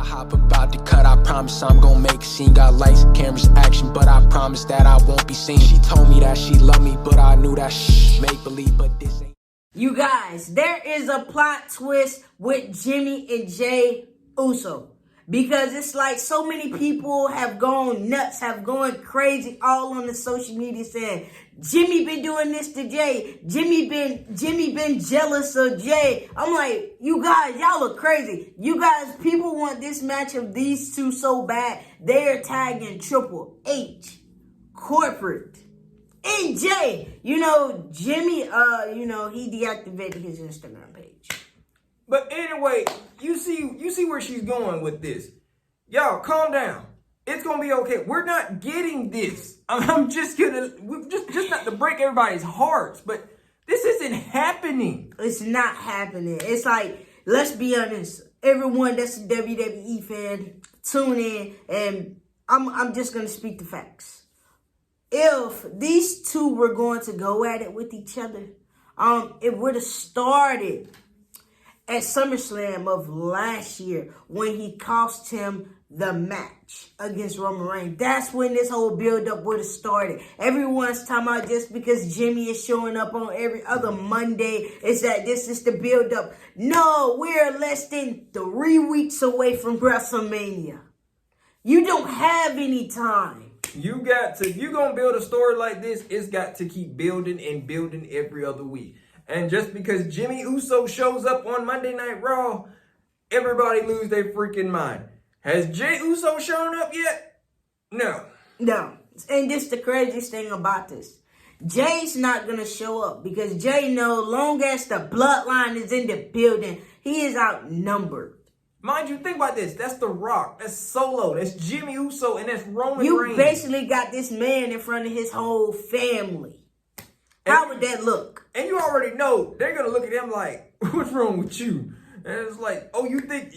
hop about to cut, I promise I'm gonna make a scene. Got lights, cameras, action, but I promise that I won't be seen. She told me that she loved me, but I knew that make believe, but this ain't. You guys, there is a plot twist with Jimmy and Jey Uso. Because it's like so many people have gone nuts, have gone crazy all on the social media saying, Jimmy been doing this to Jey. Jimmy been jealous of Jey. I'm like, you guys, y'all are crazy. You guys, people want this match of these two so bad. They're tagging Triple H, Corporate, and Jey. You know, Jimmy, he deactivated his Instagram page. But anyway, you see where she's going with this. Y'all, calm down. It's gonna be okay. We're not getting this. I'm just gonna just not to break everybody's hearts, but this isn't happening. It's not happening. It's like, let's be honest. Everyone that's a WWE fan, tune in, and I'm just gonna speak the facts. If these two were going to go at it with each other, it would have started at SummerSlam of last year when he cost him the match against Roman Reigns. That's when this whole build-up would have started. Everyone's talking about just because Jimmy is showing up on every other Monday, is that this is the build-up. No, we're less than 3 weeks away from Wrestlemania. You don't have any time. You got to, if you're going to build a story like this, it's got to keep building and building every other week. And just because Jimmy Uso shows up on Monday Night Raw, everybody lose their freaking mind. Has Jey Uso shown up yet? No. No. And this is the craziest thing about this. Jay's not going to show up because Jey knows long as the bloodline is in the building, he is outnumbered. Mind you, think about this. That's The Rock. That's Solo. That's Jimmy Uso. And that's Roman Reigns. You basically got this man in front of his whole family. How would that look? And you already know they're going to look at him like, what's wrong with you? And it's like, oh, you think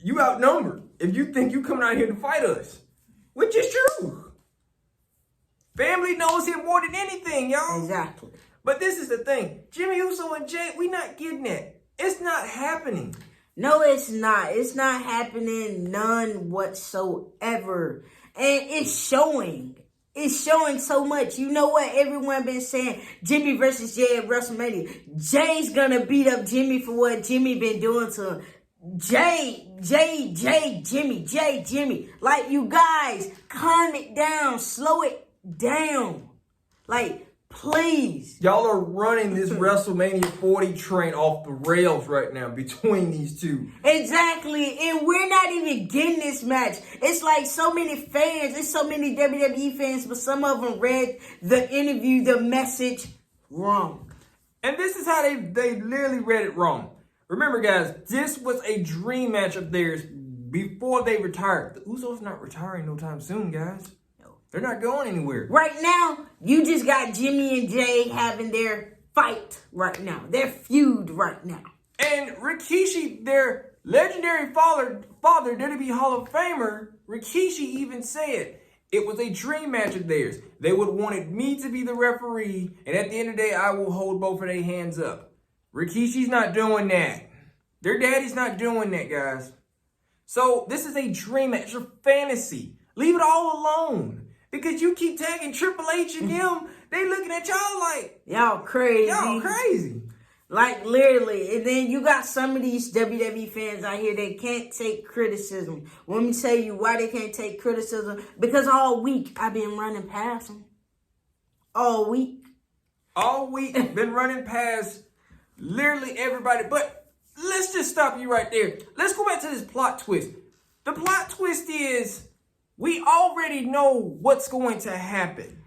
you outnumbered if you think you coming out here to fight us. Which is true. Family knows him more than anything, y'all. Exactly. But this is the thing. Jimmy Uso and Jey, we not getting that. It's not happening. No, it's not. It's not happening none whatsoever. And it's showing. It's showing so much. You know what? Everyone been saying Jimmy versus Jey at WrestleMania. Jey's gonna beat up Jimmy for what Jimmy been doing to him. Jimmy. Like, you guys, calm it down. Slow it down. Like, please. Y'all are running this Wrestlemania40 train off the rails right now between these two. Exactly. And we're not even getting this match. It's like so many fans. It's so many WWE fans, but some of them read the interview, the message wrong. And this is how they literally read it wrong. Remember, guys, this was a dream match of theirs before they retired. The Usos not retiring no time soon, guys. They're not going anywhere. Right now, you just got Jimmy and Jey having their fight right now. Their feud right now. And Rikishi, their legendary father, WWE Hall of Famer, Rikishi even said it was a dream match of theirs. They would wanted me to be the referee, and at the end of the day, I will hold both of their hands up. Rikishi's not doing that. Their daddy's not doing that, guys. So this is a dream match, a fantasy. Leave it all alone. Because you keep tagging Triple H and them, they looking at y'all like, y'all crazy. Y'all crazy. Like, literally. And then you got some of these WWE fans out here that can't take criticism. Let me tell you why they can't take criticism. Because all week, I've been running past them. All week. All week, been running past literally everybody. But let's just stop you right there. Let's go back to this plot twist. The plot twist is, we already know what's going to happen.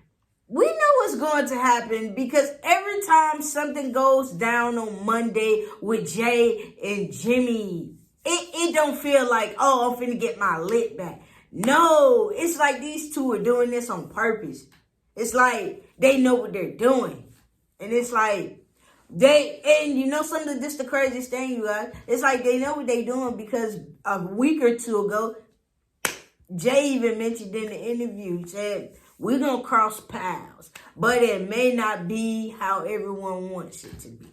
We know what's going to happen because every time something goes down on Monday with Jey and Jimmy, it don't feel like, oh, I'm finna get my lit back. No, it's like these two are doing this on purpose. It's like they know what they're doing. And it's like and you know something, this the craziest thing, you guys. It's like they know what they're doing because a week or two ago, Jey even mentioned in the interview, he said, we're going to cross paths, but it may not be how everyone wants it to be.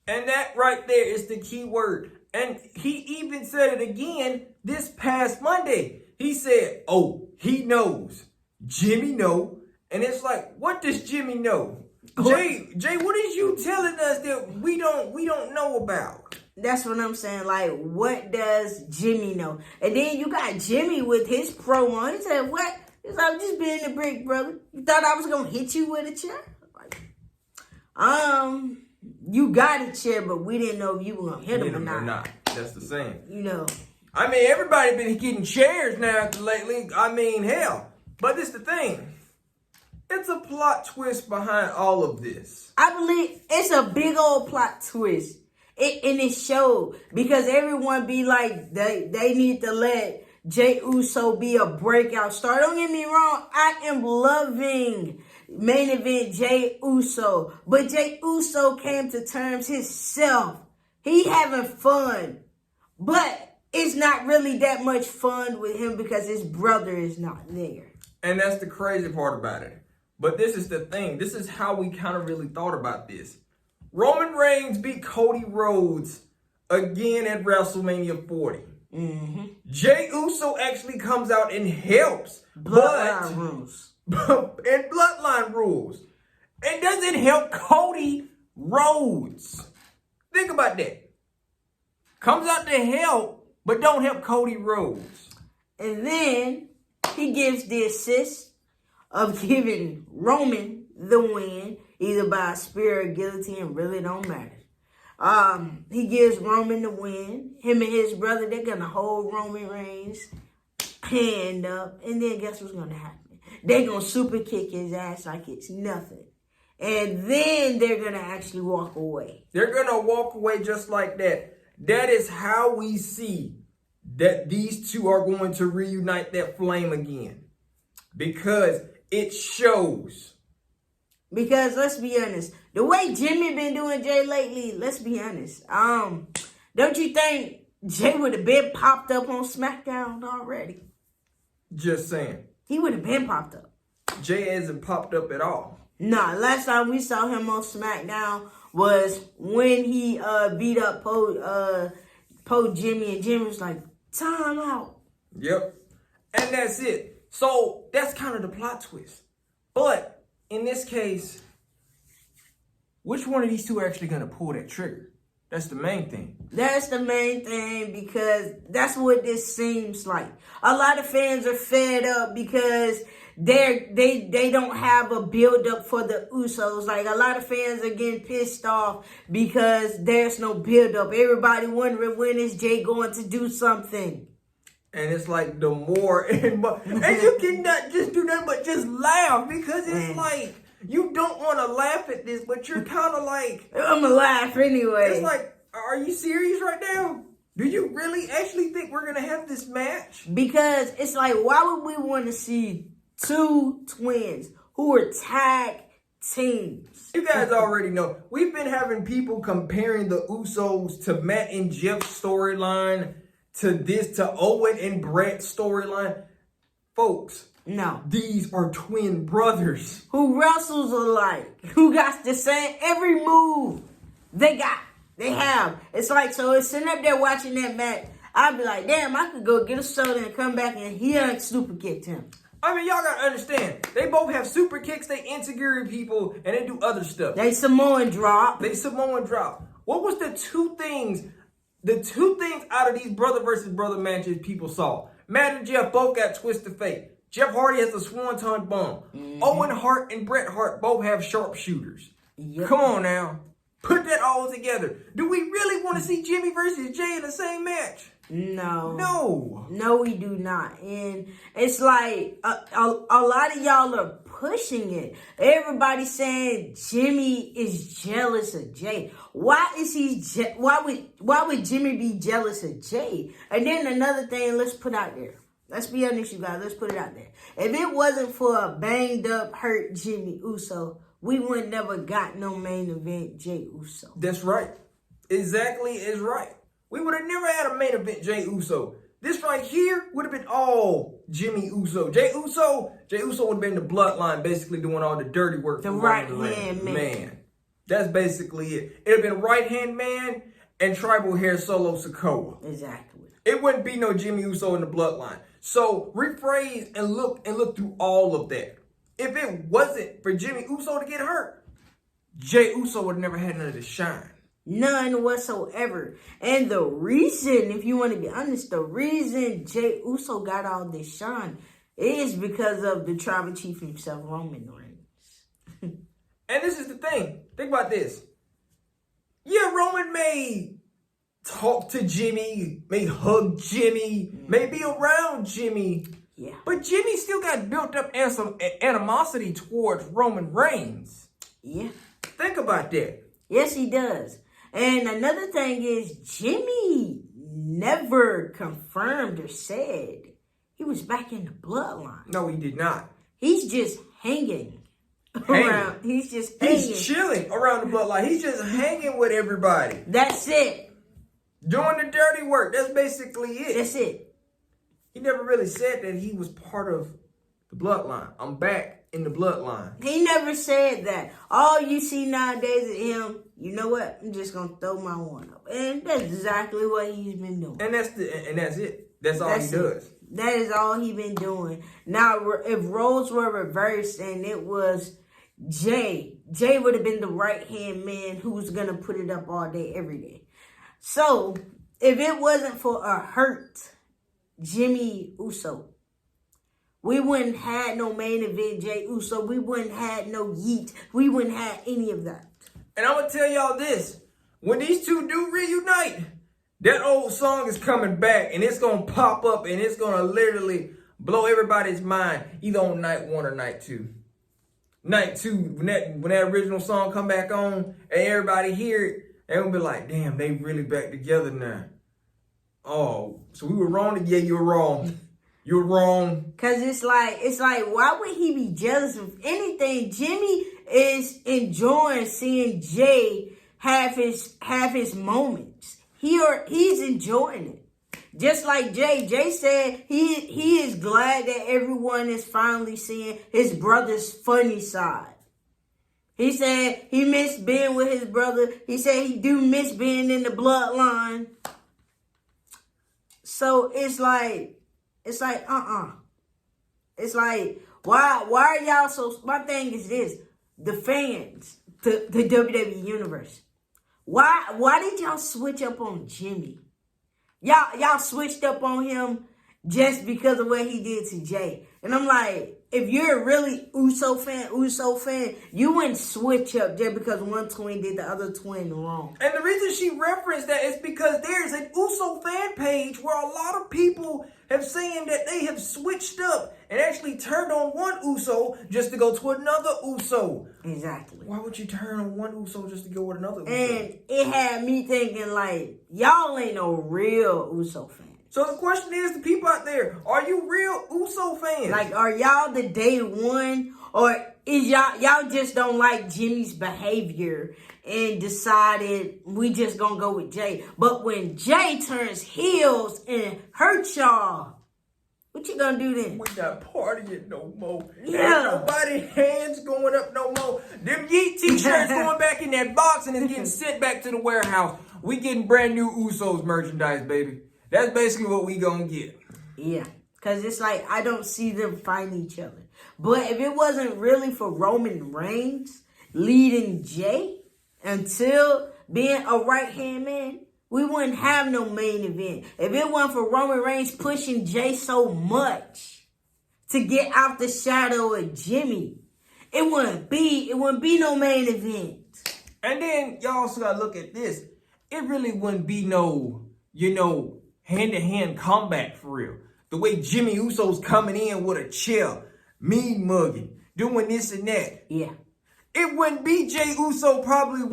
And that right there is the key word. And he even said it again this past Monday. He said, oh, he knows. Jimmy know. And it's like, what does Jimmy know? Jay, what is you telling us that we don't know about? That's what I'm saying. Like, what does Jimmy know? And then you got Jimmy with his promo. He said, what? He's like, I'm just being a brick, brother. You thought I was going to hit you with a chair? Like, you got a chair, but we didn't know if you were going to hit him or not. That's the same. You know. I mean, everybody been getting chairs now lately. I mean, hell. But this the thing. It's a plot twist behind all of this. I believe it's a big old plot twist. And it showed. Because everyone be like, they need to let Jeyuso be a breakout star. Don't get me wrong. I am loving main event Jeyuso. But Jeyuso came to terms himself. He having fun. But it's not really that much fun with him because his brother is not there. And that's the crazy part about it. But this is the thing. This is how we kind of really thought about this. Roman Reigns beat Cody Rhodes again at WrestleMania 40. Jey Uso actually comes out and helps. Bloodline rules. And Bloodline rules. And doesn't help Cody Rhodes. Think about that. Comes out to help, but don't help Cody Rhodes. And then he gives the assist of giving Roman the win, either by a spear or guillotine, really don't matter. He gives Roman the win. Him and his brother, they're going to hold Roman Reigns' hand up. And then guess what's going to happen? They're going to super kick his ass like it's nothing. And then they're going to actually walk away. They're going to walk away just like that. That is how we see that these two are going to reunite that flame again. Because it shows. Because let's be honest, the way Jimmy been doing Jay lately, let's be honest. Don't you think Jay would have been popped up on SmackDown already? Just saying. He would have been popped up. Jay hasn't popped up at all. Nah, last time we saw him on SmackDown was when he beat up Po Jimmy, and Jimmy was like, time out. Yep. And that's it. So that's kind of the plot twist. But in this case, which one of these two are actually going to pull that trigger? That's the main thing. That's the main thing because that's what this seems like. A lot of fans are fed up because they don't have a build up for the Usos. Like, a lot of fans are getting pissed off because there's no build up. Everybody wondering when is Jay going to do something. And it's like the more and more. And you cannot just do nothing but just laugh because it's like you don't want to laugh at this, but you're kind of like, I'm going to laugh anyway. It's like, are you serious right now? Do you really actually think we're going to have this match? Because it's like, why would we want to see two twins who are tag teams? You guys already know. We've been having people comparing the Usos to Matt and Jeff's storyline, to Owen and Brett's storyline. Folks, no. These are twin brothers. Who wrestles alike. Who got the same, every move they got. They have. It's like, so it's sitting up there watching that match. I'd be like, damn, I could go get a soda and come back and he super kicked him. I mean, y'all gotta understand. They both have super kicks, they insecure people, and they do other stuff. They Samoan drop. What was the two things out of these brother versus brother matches people saw? Matt and Jeff both got twisted fate. Jeff Hardy has a swanton bomb. Owen Hart and Bret Hart both have sharpshooters. Yep. Come on now. Put that all together. Do we really want to see Jimmy versus Jay in the same match? No, we do not. And it's like a lot of y'all are pushing it. Everybody's saying Jimmy is jealous of Jay. Why would Jimmy be jealous of Jay? And then another thing, let's put out there. Let's be honest, you guys. Let's put it out there. If it wasn't for a banged up, hurt Jimmy Uso, we would never got no main event Jey Uso. That's right. Exactly is right. We would have never had a main event Jey Uso. This right here would have been all Jimmy Uso. Jey Uso would have been the bloodline, basically doing all the dirty work. The right hand man. That's basically it. It would have been right hand man, and Tribal Hair Solo Sikoa. Exactly. It wouldn't be no Jimmy Uso in the Bloodline. So rephrase and look through all of that. If it wasn't for Jimmy Uso to get hurt, Jey Uso would have never had none of this shine. None whatsoever. And the reason, if you want to be honest, the reason Jey Uso got all this shine is because of the tribal chief himself, Roman Reigns. And this is the thing. Think about this. Yeah, Roman may talk to Jimmy, may hug Jimmy, may be around Jimmy. Yeah. But Jimmy still got built up and some animosity towards Roman Reigns. Yeah. Think about that. Yes, he does. And another thing is, Jimmy never confirmed or said he was back in the Bloodline. No, he did not. He's just hanging around. He's just hanging. He's chilling around the Bloodline. He's just hanging with everybody. That's it. Doing the dirty work. That's basically it. That's it. He never really said that he was part of the Bloodline. I'm back in the Bloodline. He never said that. All you see nowadays is him, you know what? I'm just going to throw my one up. And that's exactly what he's been doing. And that's it. That's all he does. That is all he's been doing. Now, if roles were reversed and it was Jey would have been the right-hand man who's going to put it up all day, every day. So, if it wasn't for a hurt Jimmy Uso, we wouldn't have no main event Jey Uso. We wouldn't have no Yeet. We wouldn't have any of that. And I'm going to tell y'all this. When these two do reunite, that old song is coming back. And it's going to pop up. And it's going to literally blow everybody's mind. Either on night 1 or night 2. Night 2, when that original song come back on. And everybody hear it. They're going to be like, damn, they really back together now. Oh, so we were wrong? Yeah, you're wrong. You're wrong. Cause it's like, why would he be jealous of anything? Jimmy is enjoying seeing Jey have his moments. He's enjoying it. Just like Jey. Jey said he is glad that everyone is finally seeing his brother's funny side. He said he missed being with his brother. He said he do miss being in the Bloodline. So it's like, It's like, why are y'all so... My thing is this. The fans, the WWE Universe. Why did y'all switch up on Jimmy? Y'all switched up on him just because of what he did to Jey. And I'm like, if you're a really Uso fan, you wouldn't switch up just because one twin did the other twin wrong. And the reason she referenced that is because there's an Uso fan page where a lot of people have saying that they have switched up and actually turned on one Uso just to go to another Uso. Exactly. Why would you turn on one Uso just to go with another Uso? And it had me thinking like, y'all ain't no real Uso fans. So the question is, the people out there, are you real Uso fans? Like, are y'all the day one? Or is y'all just don't like Jimmy's behavior and decided we just gonna go with Jey? But when Jey turns heels and hurts y'all, what you gonna do then? We not partying no more. Yeah. Ain't nobody hands going up no more. Them Yeet t-shirts going back in that box and it's getting sent back to the warehouse. We getting brand new Usos merchandise, baby. That's basically what we gonna get. Yeah, because it's like, I don't see them fighting each other. But if it wasn't really for Roman Reigns leading Jey until being a right-hand man, we wouldn't have no main event. If it wasn't for Roman Reigns pushing Jey so much to get out the shadow of Jimmy, it wouldn't be no main event. And then y'all also gotta look at this. It really wouldn't be no, hand-to-hand combat for real. The way Jimmy Uso's coming in with a chair, mean mugging, doing this and that. Yeah. It wouldn't be Jey Uso probably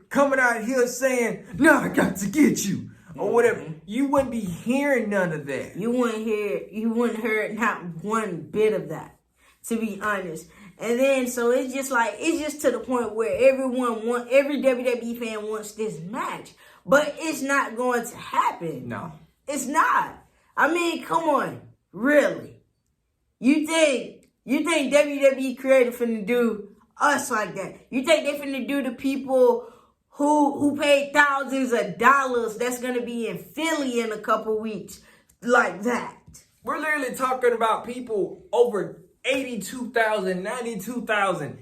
coming out here saying, "No, I got to get you," or whatever. You wouldn't be hearing none of that. You wouldn't hear not one bit of that, to be honest. And then, so it's just to the point where every WWE fan wants this match. But it's not going to happen. No. It's not. I mean, come on. Really? You think WWE creative finna do us like that? You think they finna do the people who paid thousands of dollars that's going to be in Philly in a couple weeks. Like that. We're literally talking about people over 82,000, 92,000.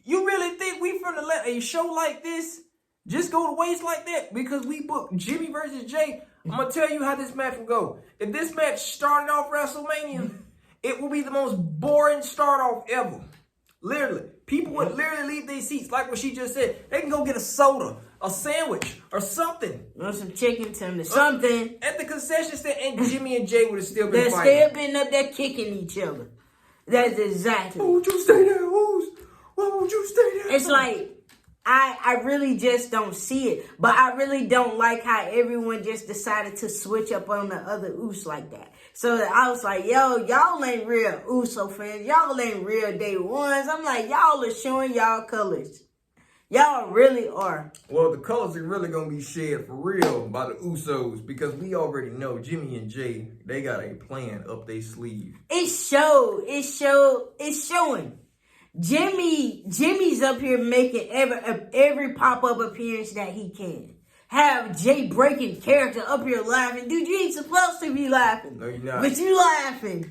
You really think we finna let a show like this just go to waste like that because we booked Jimmy versus Jay? I'm gonna tell you how this match will go. If this match started off WrestleMania, it will be the most boring start off ever. Literally. People would literally leave their seats, like what she just said. They can go get a soda, a sandwich, or something. Or some chicken tender, something. At the concession stand, and Jimmy and Jay would have still been fighting. They've still been up there kicking each other. That's exactly. Why would you stay there, Who's? Why would you stay there? It's like, I really just don't see it. But I really don't like how everyone just decided to switch up on the other Usos like that. So I was like, yo, y'all ain't real Uso fans. Y'all ain't real day ones. I'm like, y'all are showing y'all colors. Y'all really are. Well, the colors are really going to be shed for real by the Usos because we already know Jimmy and Jay, they got a plan up their sleeve. It's showing. Jimmy's up here making every pop-up appearance that he can. Have Jay breaking character up here laughing. Dude, you ain't supposed to be laughing. No, you're not. But you laughing.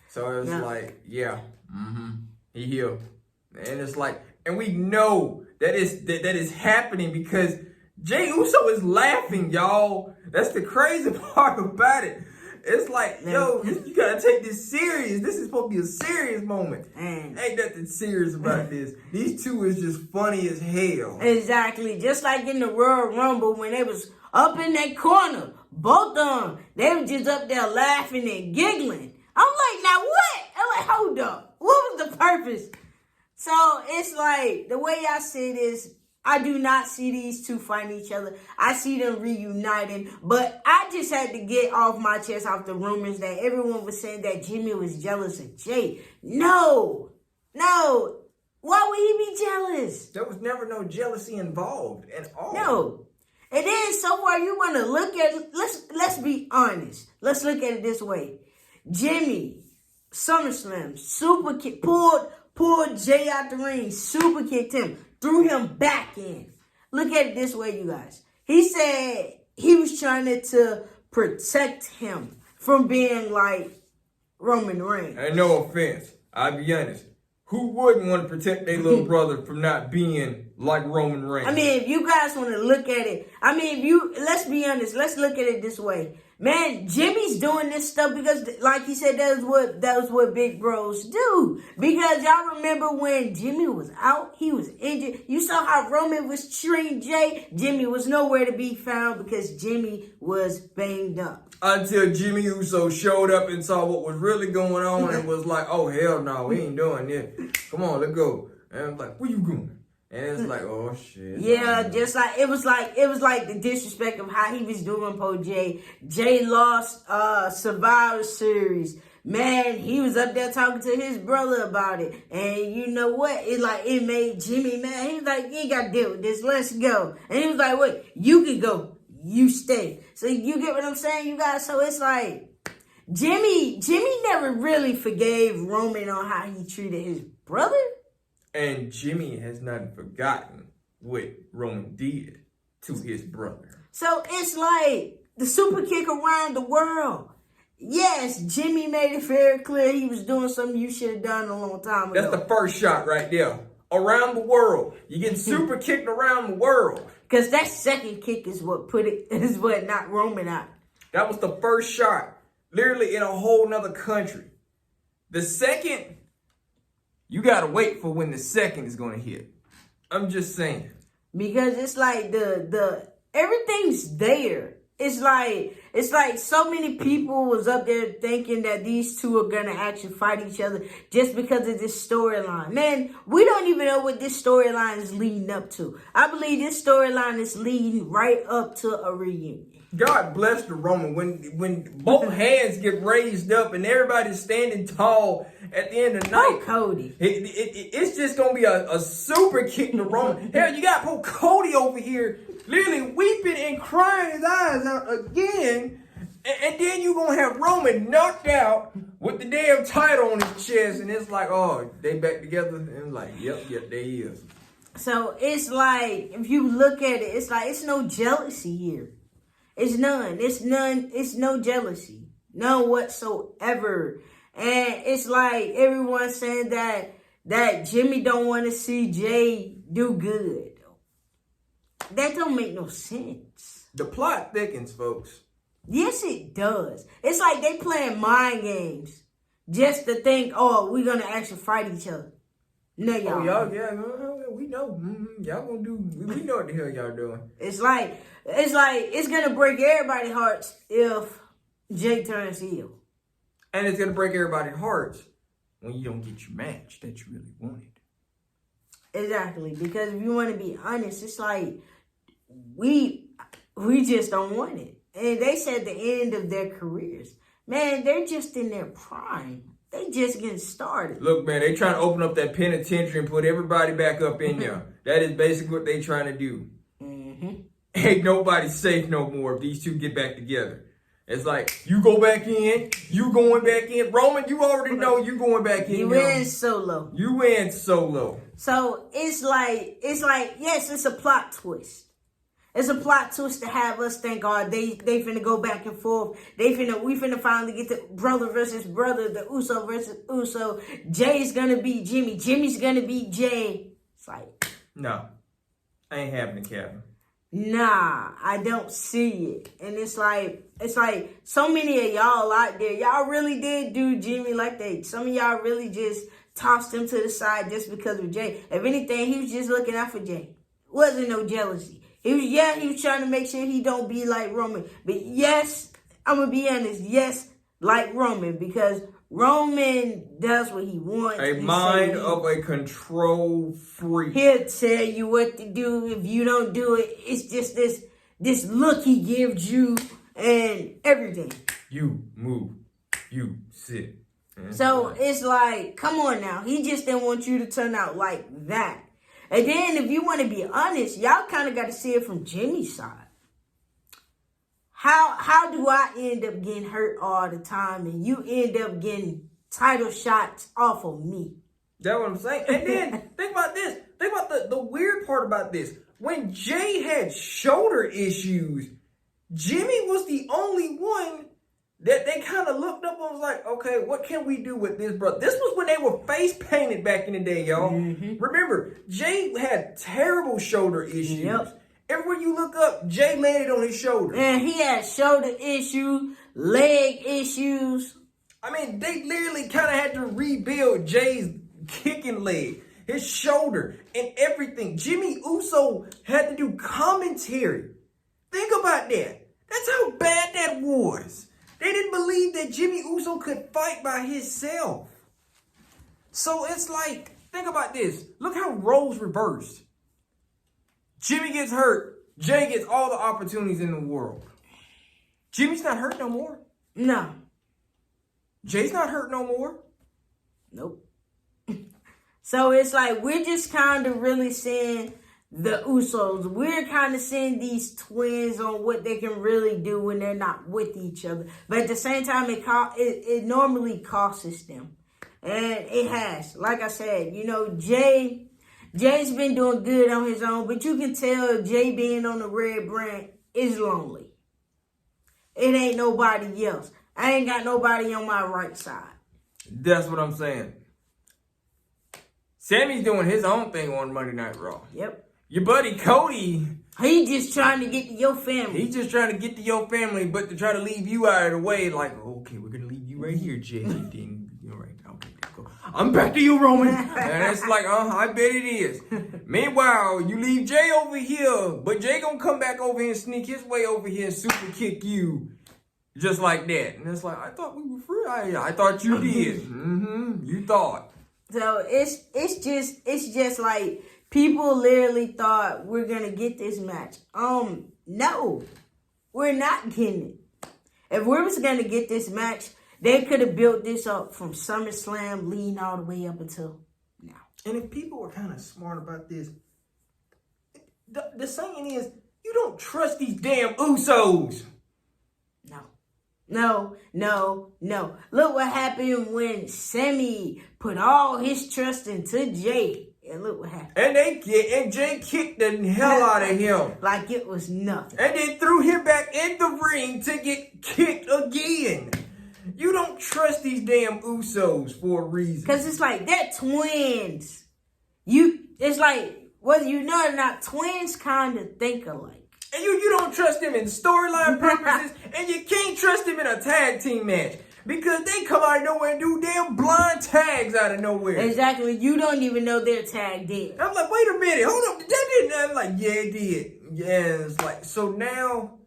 So it's like, yeah, he here. And it's like, and we know that is happening because Jey Uso is laughing, y'all. That's the crazy part about it. It's like, yo, you gotta take this serious. This is supposed to be a serious moment. Ain't nothing serious about this. These two is just funny as hell. Exactly. Just like in the Royal Rumble when they was up in that corner. Both of them. They were just up there laughing and giggling. I'm like, now what? I'm like, hold up. What was the purpose? So it's like, the way I see it is, I do not see these two fighting each other. I see them reuniting. But I just had to get off my chest off the rumors that everyone was saying that Jimmy was jealous of Jay. No. Why would he be jealous? There was never no jealousy involved at all. No. And then so far you want to look at it. Let's be honest. Let's look at it this way. Jimmy, SummerSlam, super kick, pulled Jay out the ring, super kicked him. Threw him back in. Look at it this way, you guys. He said he was trying to protect him from being like Roman Reigns. And no offense, I'll be honest. Who wouldn't want to protect their little brother from not being like Roman Reigns? I mean, if you guys want to look at it, let's be honest. Let's look at it this way. Man, Jimmy's doing this stuff because, like he said, that was what big bros do. Because y'all remember when Jimmy was out, he was injured. You saw how Roman was treating Jay. Jimmy was nowhere to be found because Jimmy was banged up. Until Jimmy Uso showed up and saw what was really going on and was like, oh, hell no, we ain't doing this. Come on, let's go. And I was like, where you going? And it's like, oh shit. Yeah, just like it was like the disrespect of how he was doing po Jay. Jay lost Survivor Series. Man, he was up there talking to his brother about it. And you know what? It made Jimmy mad. He was like, you ain't gotta deal with this. Let's go. And he was like, wait, you can go. You stay. So you get what I'm saying, you guys? So it's like Jimmy never really forgave Roman on how he treated his brother. And Jimmy has not forgotten what Roman did to his brother. So it's like the super kick around the world. Yes, Jimmy made it very clear he was doing something you should have done a long time ago. That's the first shot right there. Around the world. You get super kicked around the world. Because that second kick is what knocked Roman out. That was the first shot. Literally in a whole nother country. The second, you gotta wait for when the second is gonna hit. I'm just saying. Because it's like the everything's there. It's like so many people was up there thinking that these two are gonna actually fight each other just because of this storyline. Man, we don't even know what this storyline is leading up to. I believe this storyline is leading right up to a reunion. God bless the Roman when both hands get raised up and everybody's standing tall at the end of the night. Cody. It's just gonna be a super kick to Roman. Hell, you got poor Cody over here literally weeping and crying his eyes out again. And then you're gonna have Roman knocked out with the damn title on his chest, and it's like, oh, they back together, and it's like, yep, there he is. So it's like, if you look at it, it's like, it's no jealousy here. It's none. It's none. It's no jealousy. None whatsoever. And it's like everyone saying that Jimmy don't want to see Jay do good. That don't make no sense. The plot thickens, folks. Yes, it does. It's like they playing mind games just to think, oh, we're going to actually fight each other. No, y'all. Oh, y'all, yeah, we know. Y'all gonna do, we know what the hell y'all doing. It's like, it's going to break everybody's hearts if Jay turns heel. And it's gonna break everybody's hearts when you don't get your match that you really wanted. Exactly. Because if you want to be honest, it's like, we just don't want it. And they said the end of their careers. Man, they're just in their prime. They just getting started. Look, man, they trying to open up that penitentiary and put everybody back up in there. That is basically what they trying to do. Ain't nobody safe no more if these two get back together. It's like, you go back in, you going back in. Roman, you already know you going back in. You win solo. You win solo. So it's like, yes, it's a plot twist. It's a plot twist to have us think, oh, they finna go back and forth. We finna finally get the brother versus brother, the Uso versus Uso. Jay's gonna beat Jimmy. Jimmy's gonna beat Jay. It's like, no, ain't happening, Kevin. Nah, I don't see it. And it's like so many of y'all out there, y'all really did do Jimmy like that. Some of y'all really just tossed him to the side just because of Jay. If anything, he was just looking out for Jay. Wasn't no jealousy. He was trying to make sure he don't be like Roman. But yes, I'm going to be honest, yes, like Roman, because Roman does what he wants. A mind of a control freak. He'll tell you what to do. If you don't do it, it's just this look he gives you and everything. You move. You sit. So it's like, come on now. He just didn't want you to turn out like that. And then if you want to be honest, y'all kind of got to see it from Jimmy's side. How do I end up getting hurt all the time and you end up getting title shots off of me? That's what I'm saying. And then think about this. Think about the weird part about this. When Jay had shoulder issues, Jimmy was the only one that they kind of looked up and was like, okay, what can we do with this, bro? This was when they were face painted back in the day, y'all. Remember, Jay had terrible shoulder issues. Yep. Everywhere you look up, Jay landed on his shoulder. And he had shoulder issues, leg issues. I mean, they literally kind of had to rebuild Jay's kicking leg, his shoulder, and everything. Jimmy Uso had to do commentary. Think about that. That's how bad that was. They didn't believe that Jimmy Uso could fight by himself. So it's like, think about this. Look how roles reversed. Jimmy gets hurt. Jay gets all the opportunities in the world. Jimmy's not hurt no more. No. Jay's not hurt no more. Nope. So it's like we're just kind of really seeing the Usos. We're kind of seeing these twins on what they can really do when they're not with each other. But at the same time, it normally costs them. And it has. Like I said, you know, Jay's been doing good on his own. But you can tell Jay being on the red brand is lonely. It ain't nobody else. I ain't got nobody on my right side. That's what I'm saying. Sammy's doing his own thing on Monday Night Raw. Yep. Your buddy Cody, he just trying to get to your family. He's just trying to get to your family, but to try to leave you out of the way, like, okay, we're gonna leave you right here, Jay. Then you're right. Okay, go. I'm back to you, Roman. And it's like, I bet it is. Meanwhile, you leave Jay over here, but Jay gonna come back over here and sneak his way over here and super kick you, just like that. And it's like, I thought we were free. I thought you did. You thought. So it's just like people literally thought we're gonna get this match. No, we're not getting it. If we was gonna get this match, they could have built this up from SummerSlam leading all the way up until now. And if people were kind of smart about this, the saying is, you don't trust these damn Usos. No. Look what happened when Sammy put all his trust into Jay. And look what happened. And Jay kicked the hell out of him. Like it was nothing. And then threw him back in the ring to get kicked again. You don't trust these damn Usos for a reason. Because it's like, they're twins. It's like, whether you know it or not, twins kind of think alike. And you don't trust them in storyline purposes. And you can't trust them in a tag team match. Because they come out of nowhere and do damn blind tags out of nowhere. Exactly. You don't even know they're tagged in. I'm like, wait a minute. Hold up. Did that did that? I'm like, yeah, it did. Yeah, it's like, so now,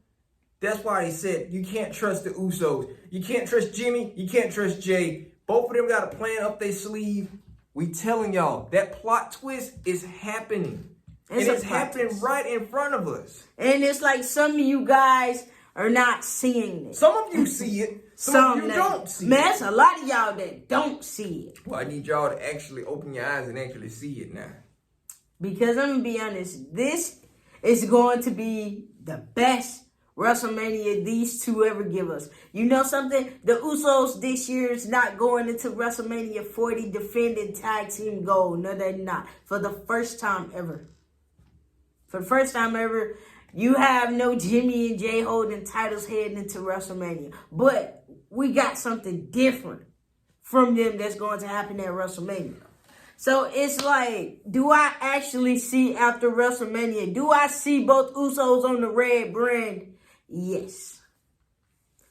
that's why they said you can't trust the Usos. You can't trust Jimmy. You can't trust Jay. Both of them got a plan up their sleeve. We telling y'all, that plot twist is happening. It's happening right in front of us. And it's like some of you guys are not seeing it. Some of you see it. Some of you don't see it. Man, that's a lot of y'all that don't see it. Well, I need y'all to actually open your eyes and actually see it now. Because I'm going to be honest, this is going to be the best WrestleMania these two ever give us. You know something? The Usos this year is not going into WrestleMania 40 defending tag team gold. No, they're not. For the first time ever. For the first time ever, you have no Jimmy and Jay holding titles heading into WrestleMania. But we got something different from them that's going to happen at WrestleMania. So it's like, do I actually see after WrestleMania, do I see both Usos on the red brand? Yes.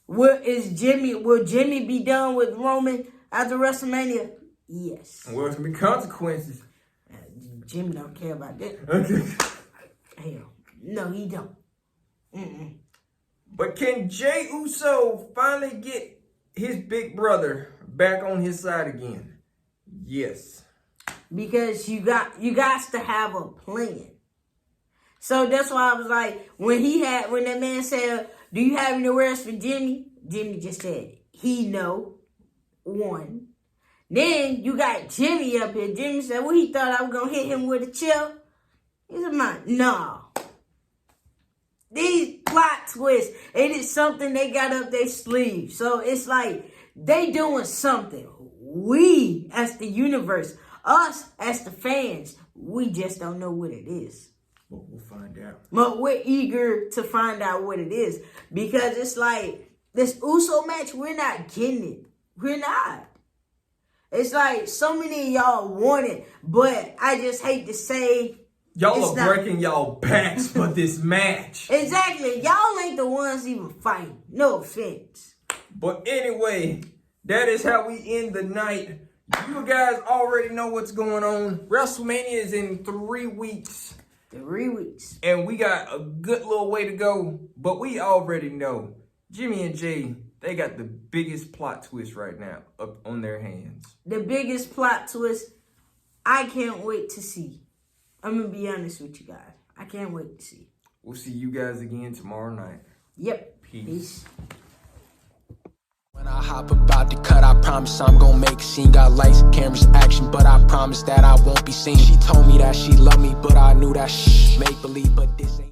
Will Jimmy be done with Roman after WrestleMania? Yes. Well, there's going to be consequences. Jimmy don't care about that. Okay. Hell, no, he don't. But can Jey Uso finally get his big brother back on his side again? Yes. Because you got to have a plan. So that's why I was like, when that man said, do you have any words for Jimmy? Jimmy just said, he know. One. Then you got Jimmy up here. Jimmy said, well, he thought I was going to hit him with a chair. He said, no. These plot twists, it is something they got up their sleeve. So it's like, they doing something. We, as the universe, us, as the fans, we just don't know what it is. But we'll find out. But we're eager to find out what it is. Because it's like, this Uso match, we're not getting it. We're not. It's like, so many of y'all want it. But I just hate to say, y'all are breaking y'all backs for this match. Exactly. Y'all ain't the ones even fighting. No offense. But anyway, that is how we end the night. You guys already know what's going on. WrestleMania is in 3 weeks. 3 weeks. And we got a good little way to go. But we already know Jimmy and Jay, they got the biggest plot twist right now up on their hands. The biggest plot twist I can't wait to see. I'm going to be honest with you guys. I can't wait to see. We'll see you guys again tomorrow night. Yep. Peace. When I hop about the cut, I promise I'm gonna make a scene. Got lights, cameras, action, but I promise that I won't be seen. She told me that she loved me, but I knew that make believe, but this ain't